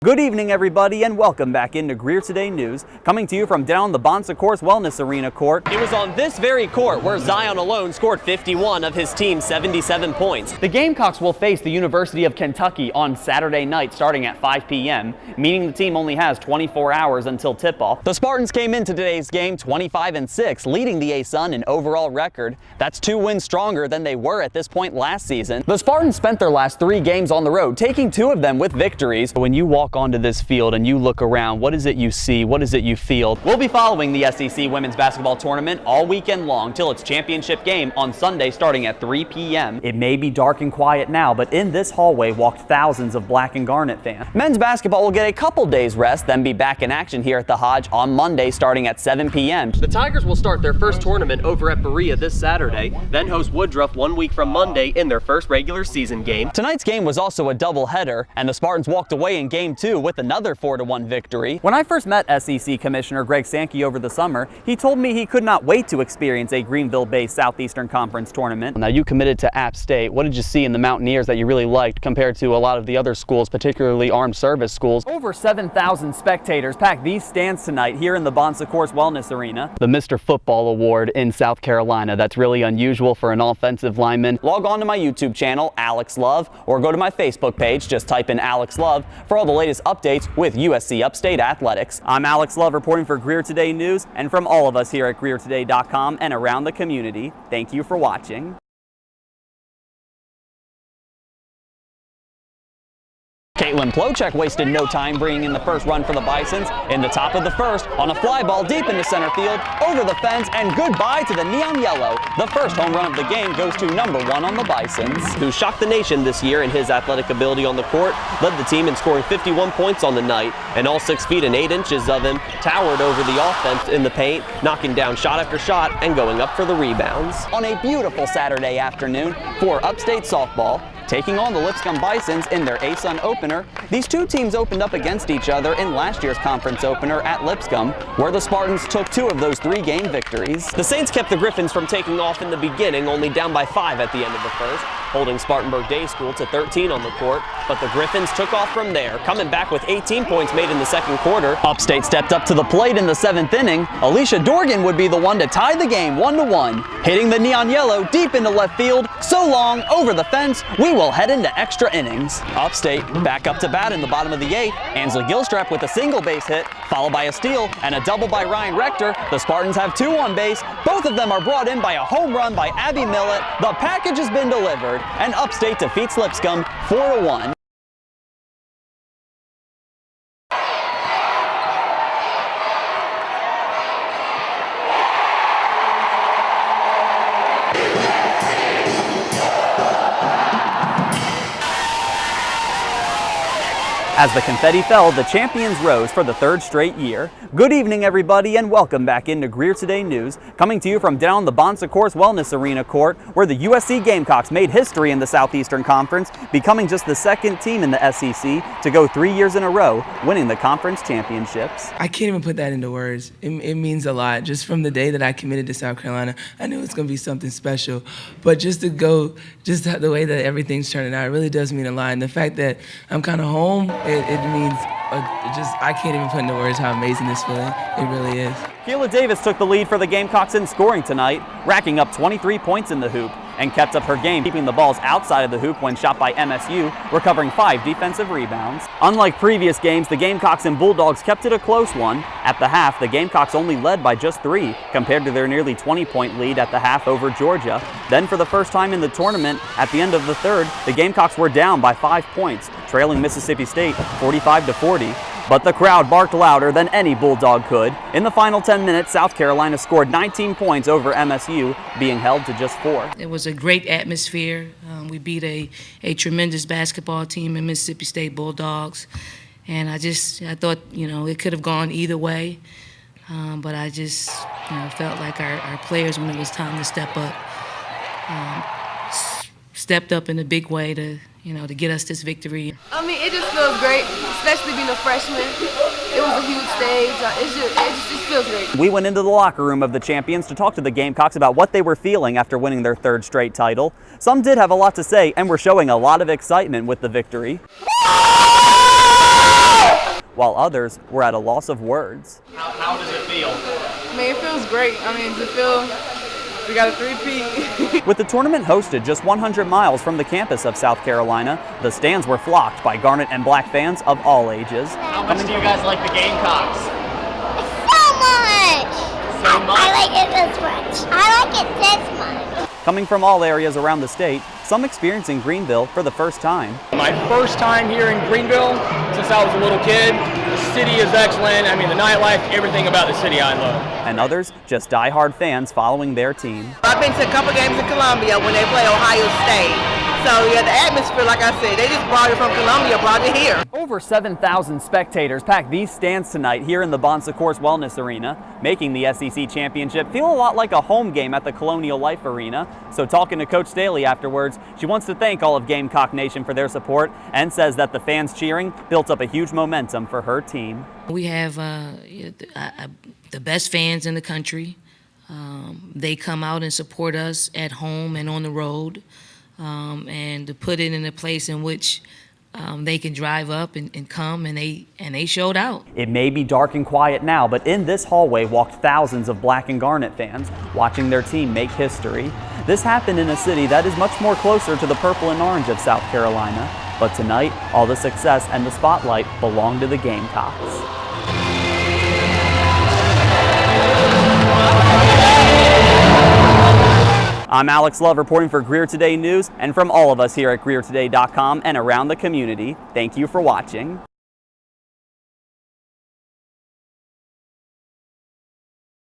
Good evening, everybody, and welcome back into Greer Today News, coming to you from down the Bonsa Course Wellness Arena court. It was on this very court where Zion alone scored 51 of his team's 77 points. The Gamecocks will face the University of Kentucky on Saturday night starting at 5 p.m., meaning the team only has 24 hours until tip-off. The Spartans came into today's game 25-6, leading the ASUN in overall record. That's 2 wins stronger than they were at this point last season. The Spartans spent their last 3 games on the road, taking 2 of them with victories. When you walk onto this field and you look around, what is it you see? What is it you feel? We'll be following the SEC women's basketball tournament all weekend long till its championship game on Sunday starting at 3 p.m. It may be dark and quiet now, but in this hallway walked thousands of Black and Garnet fans. Men's basketball will get a couple days rest, then be back in action here at the Hodge on Monday starting at 7 p.m. The Tigers will start their first tournament over at Berea this Saturday, then host Woodruff 1 week from Monday in their first regular season game. Tonight's game was also a doubleheader, and the Spartans walked away in game 2 with another 4-1 victory. When I first met SEC Commissioner Greg Sankey over the summer, he told me he could not wait to experience a Greenville-based Southeastern Conference tournament. Now, you committed to App State. What did you see in the Mountaineers that you really liked compared to a lot of the other schools, particularly armed service schools? Over 7,000 spectators packed these stands tonight here in the Bonsa Course Wellness Arena. The Mr. Football Award in South Carolina. That's really unusual for an offensive lineman. Log on to my YouTube channel, Alex Love, or go to my Facebook page. Just type in Alex Love for all the latest updates with USC Upstate Athletics. I'm Alex Love reporting for Greer Today News, and from all of us here at GreerToday.com and around the community, thank you for watching. Caitlin Plochek wasted no time bringing in the first run for the Bisons in the top of the first on a fly ball deep into center field, over the fence, and goodbye to the neon yellow. The first home run of the game goes to number 1 on the Bisons. Who shocked the nation this year in his athletic ability on the court, led the team in scoring 51 points on the night, and all 6 feet and 8 inches of him towered over the offense in the paint, knocking down shot after shot and going up for the rebounds. On a beautiful Saturday afternoon for Upstate softball, taking on the Lipscomb Bisons in their ASUN opener, these two teams opened up against each other in last year's conference opener at Lipscomb, where the Spartans took 2 of those 3 game victories. The Saints kept the Griffins from taking off in the beginning, only down by 5 at the end of the first, holding Spartanburg Day School to 13 on the court, but the Griffins took off from there, coming back with 18 points made in the second quarter. Upstate stepped up to the plate in the 7th inning. Alicia Dorgan would be the one to tie the game 1-1, hitting the neon yellow deep into left field. So long, over the fence, we will head into extra innings. Upstate back up to bat in the bottom of the 8th. Ansley Gilstrap with a single base hit, followed by a steal and a double by Ryan Rector. The Spartans have 2 on base. Both of them are brought in by a home run by Abby Millett. The package has been delivered, and Upstate defeats Lipscomb 4-1. As the confetti fell, the champions rose for the 3rd straight year. Good evening, everybody, and welcome back into Greer Today News, coming to you from down the Bonsa Course Wellness Arena court, where the USC Gamecocks made history in the Southeastern Conference, becoming just the 2nd team in the SEC to go 3 years in a row, winning the conference championships. I can't even put that into words. It means a lot. Just from the day that I committed to South Carolina, I knew it's going to be something special. But just to go, just the way that everything's turning out, it really does mean a lot. And the fact that I'm kind of home, it means I can't even put into words how amazing this feeling. It really is. Keila Davis took the lead for the Gamecocks in scoring tonight, racking up 23 points in the hoop, and kept up her game, keeping the balls outside of the hoop when shot by MSU, recovering 5 defensive rebounds. Unlike previous games, the Gamecocks and Bulldogs kept it a close one. At the half, the Gamecocks only led by just 3, compared to their nearly 20-point lead at the half over Georgia. Then, for the first time in the tournament, at the end of the 3rd, the Gamecocks were down by 5 points, trailing Mississippi State 45-40. But the crowd barked louder than any Bulldog could. In the final 10 minutes, South Carolina scored 19 points over MSU, being held to just 4. It was a great atmosphere. We beat a tremendous basketball team in Mississippi State Bulldogs. And I thought, it could have gone either way. But I just, felt like our players, when it was time to step up, stepped up in a big way to get us this victory. I mean, it just feels great, especially being a freshman. It was a huge stage. It just feels great. We went into the locker room of the champions to talk to the Gamecocks about what they were feeling after winning their 3rd straight title. Some did have a lot to say and were showing a lot of excitement with the victory. while others were at a loss of words. How does it feel? I mean, it feels great. I mean, to feel we got a three-peat. With the tournament hosted just 100 miles from the campus of South Carolina, the stands were flocked by Garnet and Black fans of all ages. How much do you guys like the Gamecocks? So much! So much? I like it this much. I like it this much. Coming from all areas around the state, some experiencing Greenville for the first time. My first time here in Greenville since I was a little kid. The city is excellent. I mean, the nightlife, everything about the city I love. And others just die-hard fans following their team. I've been to a couple games in Columbia when they play Ohio State. So yeah, the atmosphere, like I said, they just brought it from Columbia, brought it here. Over 7,000 spectators packed these stands tonight here in the Bon Secours Wellness Arena, making the SEC Championship feel a lot like a home game at the Colonial Life Arena. So talking to Coach Staley afterwards, she wants to thank all of Gamecock Nation for their support and says that the fans cheering built up a huge momentum for her team. We have the best fans in the country. They come out and support us at home and on the road, and to put it in a place in which they can drive up and come, and they showed out. It may be dark and quiet now, but in this hallway walked thousands of Black and Garnet fans watching their team make history. This happened in a city that is much more closer to the purple and orange of South Carolina. But tonight, all the success and the spotlight belong to the Gamecocks. I'm Alex Love reporting for Greer Today News, and from all of us here at GreerToday.com and around the community, thank you for watching.